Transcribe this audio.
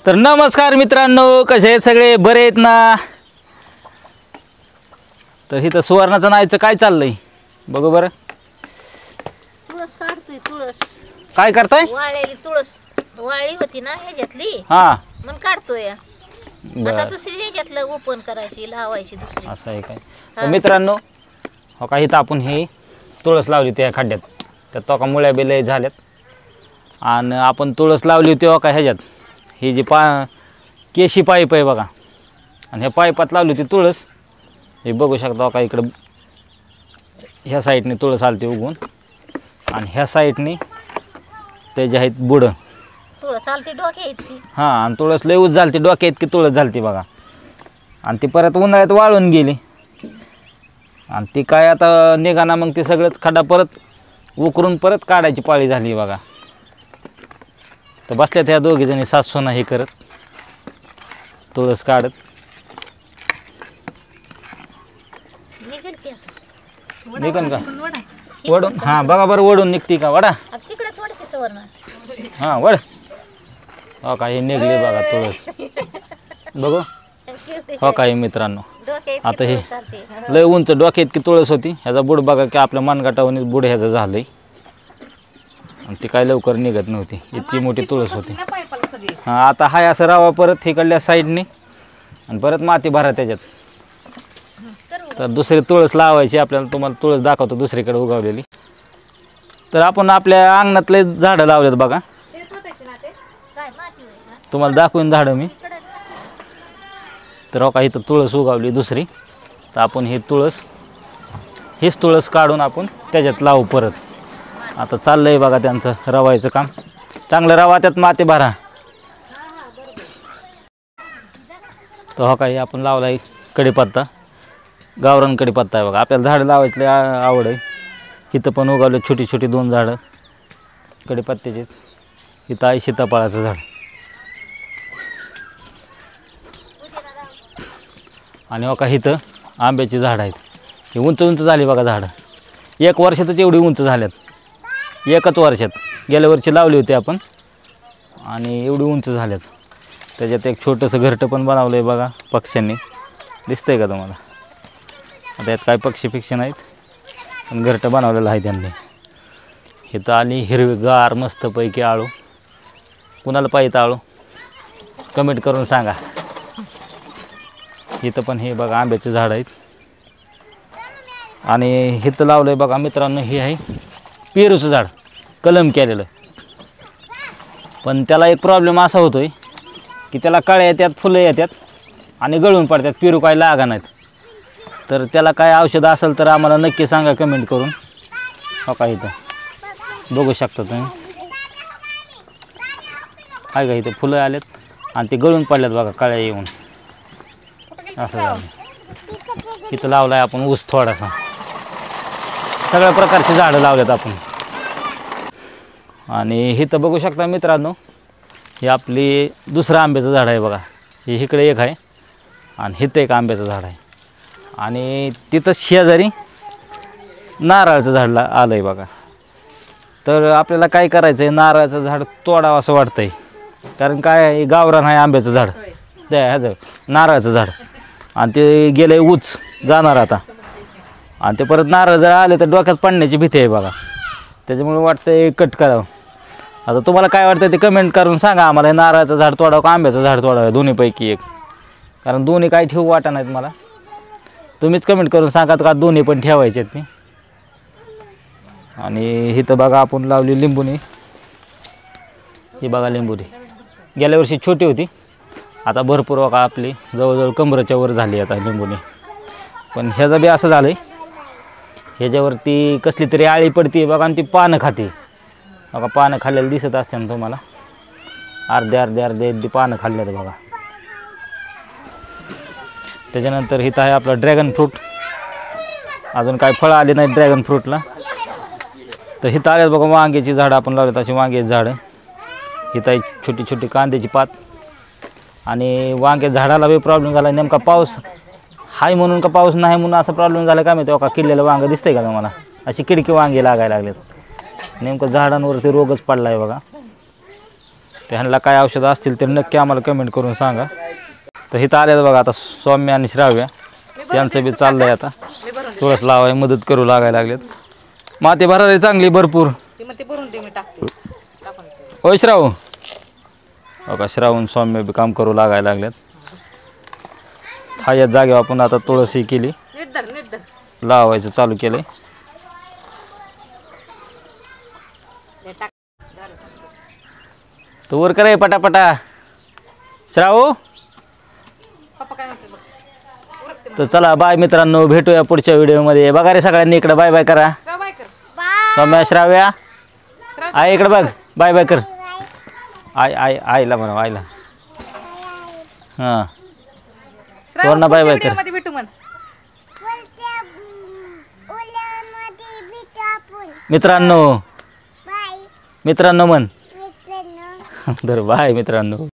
तर नमस्कार मित्रांनो, कसे आहेत सगळे? बरे आहेत ना? तर इथं सुवर्णाचं नायचं काय चाललंय बघू बरं. तुळस काढतोय. तुळस काय करताय? वाळलेली तुळस वाळली होती ना ह्याच्यातली, हा मग काढतोय. आता बरं, दुसरी ह्याच्यातलं ओपन करायची, लावायची दुसरी. असं आहे काय? तर मित्रांनो, हो का, इथं आपण ही तुळस लावली त्या खड्ड्यात, त्या तोका मुळ्या बिल्या झाल्यात. आणि आपण तुळस लावली होती हो का ह्याच्यात, ही जी केशी पाईप आहे बघा, आणि ह्या पाईपात लावली होती तुळस. हे बघू शकता हो का, इकडं ह्या साईडने तुळस आलती उगवून, आणि ह्या साईडने त्याचे आहेत बुडं. तुळस आलती डोक्या इतकी. हां, आणि तुळस लय उच झाली, डोक्या इतकी तुळस झाली बघा. आणि ती परत उन्हाळ्यात वाळून गेली, आणि ती काय आता निघाना, मग ती सगळंच खड्डा परत उकरून परत काढायची पाळी झाली बघा. तर बसल्यात ह्या दोघीजणी सासूना हे करत, तुळस काढत. निघेल की आता. निघन का वडून? हां बघा बरं, वडून निघते का? वडा. तिकडेच वाढते सवर्ण. हां वड. हो का, हे निघली बघा तुळस. बघू हो का हे मित्रांनो, आता हे लय उंच डोक्या इतकी तुळस होती. ह्याचा बुड बघा की आपल्या मनगटावरून बुड ह्याचं झालंय, आणि ती काय लवकर निघत नव्हती, इतकी मोठी तुळस होती. हां, आता हाय असं रावा परत इकडल्या साईडने, आणि परत माती भरा त्याच्यात. तर दुसरी तुळस लावायची आपल्याला. तुम्हाला तुळस दाखवतो दुसरीकडे उगवलेली. तर आपण आपल्या अंगणातले झाडं लावलेत बघा, तुम्हाला दाखवून झाडं मी. तर हो का, इथं तुळस उगवली दुसरी. तर आपण हीच तुळस काढून आपण त्याच्यात लावू परत. आता चाललंय बघा त्यांचं रवायचं काम. चांगलं रवा, त्यात माती भरा. तर हो काही आपण लावला आहे कढीपत्ता, गावरान कढीपत्ता आहे बघा. आपल्याला झाडं लावायची आवड आहे. इथं पण उगवले छोटी छोटी 2 झाडं कढीपत्त्याचीच. इथं आहे सीताफळाचं झाड, आणि हो का इथं आंब्याची झाडं आहेत. हे उंच उंच झाली बघा झाडं. 1 वर्षातच एवढी उंच झाल्यात, 1च वर्षात. गेल्या वर्षी लावली होती आपण, आणि एवढी उंच झाल्यात. त्याच्यात एक छोटंसं घरटं पण बनवलं आहे बघा पक्ष्यांनी. दिसतंय का तुम्हाला? आता यात काय पक्षी नाहीत, पण घरटं बनवलेलं आहे त्यांनी. इथं आली हिरवीगार मस्तपैकी आळू. कुणाला पाहिजे आळू कमेंट करून सांगा. इथं पण हे बघा आंब्याचे झाड आहेत, आणि इथं लावलं आहे बघा मित्रांनो, हे आहे पेरूचं झाड, कलम केलेलं. पण त्याला एक प्रॉब्लेम असा होतोय की त्याला कळ्या येतात, फुलं येतात, आणि गळून पडतात. पेरू काय लागा नाहीत. तर त्याला काय औषध असेल तर आम्हाला नक्की सांगा कमेंट करून. हो का, इथं बघू शकता तुम्ही, आहे का इथं फुलं आलेत, आणि ते गळून पडल्यात बघा कळ्या येऊन. असं झालं. इथं लावलं आहे आपण ऊस थोडासा. सगळ्या प्रकारची झाडं लावल्यात आपण. आणि इथं बघू शकता मित्रांनो, हे आपली दुसरं आंब्याचं झाड आहे बघा. हे इकडे एक आहे, आणि इथं एक आंब्याचं झाड आहे, आणि तिथं शेजारी नारळाचं झाड आलं आहे बघा. तर आपल्याला काय करायचं आहे, नारळाचं झाड तोडावं असं वाटतं आहे. कारण काय आहे, गावरान आहे आंब्याचं झाड, त्या ह्याचं नारळाचं झाड, आणि ते गेलं आहे उच जाणार आता. आणि ते परत नारळ जर आले तर डोक्यात पडण्याची भीती आहे बघा. त्याच्यामुळे वाटतं आहे कट करावं. आता तुम्हाला काय वाटतं ते कमेंट करून सांगा आम्हाला. हे नारळाचं झाड तोडावं का आंब्याचं झाड तोडावं, दोन्हीपैकी एक. कारण दोन्ही काही ठेवू वाटत नाहीत मला. तुम्हीच कमेंट करून सांगा का दोन्ही पण ठेवायचे आहेत ते. आणि इथं बघा आपण लावली लिंबुनी. ही बघा लिंबुनी गेल्या वर्षी छोटी होती, आता भरपूर बघा आपली जवळजवळ कमरेच्या वर झाली आता लिंबुनी. पण ह्याचं बी असं झालं आहे, ह्याच्यावरती कसली तरी आळी पडते बघा, आणि ती पानं खाते बघा. पानं खाल्लेलं दिसत असते ना तुम्हाला, अर्धे पानं खाल्ल्यात बघा. त्याच्यानंतर इथं आहे आपला ड्रॅगन फ्रूट. अजून काय फळं आली नाही ड्रॅगन फ्रूटला. तर इथं आल्यात बघा वांग्याची झाडं आपण लावलेत, अशी वांग्याची झाडं. इथं आहे छोटी छोटी कांद्याची पात. आणि वांग्या झाडाला बी प्रॉब्लेम झाला, नेमका पाऊस हाय म्हणून का पाऊस नाही म्हणून असा प्रॉब्लेम झाला काय माहिती. का किडलेलं वांगं दिसतंय का तुम्हाला? अशी किडकी वांगी लागायला लागलेत. नेमकं झाडांवरती रोगच पडला आहे बघा. तर ह्यांना काय औषधं असतील तर नक्की आम्हाला कमेंट करून सांगा. तर इथं आले बघा आता सौम्य आणि श्राव्या, त्यांचं बी चाललं आहे आता. तुळस लावाय मदत करू लागायला लागलेत. माती भरायला चांगली भरपूर. होय श्राव, बघा श्रावण सौम्य बी काम करू लागायला लागलेत. ह्याच जागेवर आपण आता तुळस केली, लावायचं चालू केलंय. तर वर करे पटापटा श्रावू. तर चला बाय मित्रांनो, भेटूया पुढच्या व्हिडिओमध्ये. बघा रे सगळ्यांनी इकडं बाय बाय करा. सौम्या श्राव्या आई इकडं बघ, बाय बाय कर. आईला म्हणा, आईला. हां वरना बाय बाय कर. मित्रांनो म्हण. तर बाय मित्रांनो.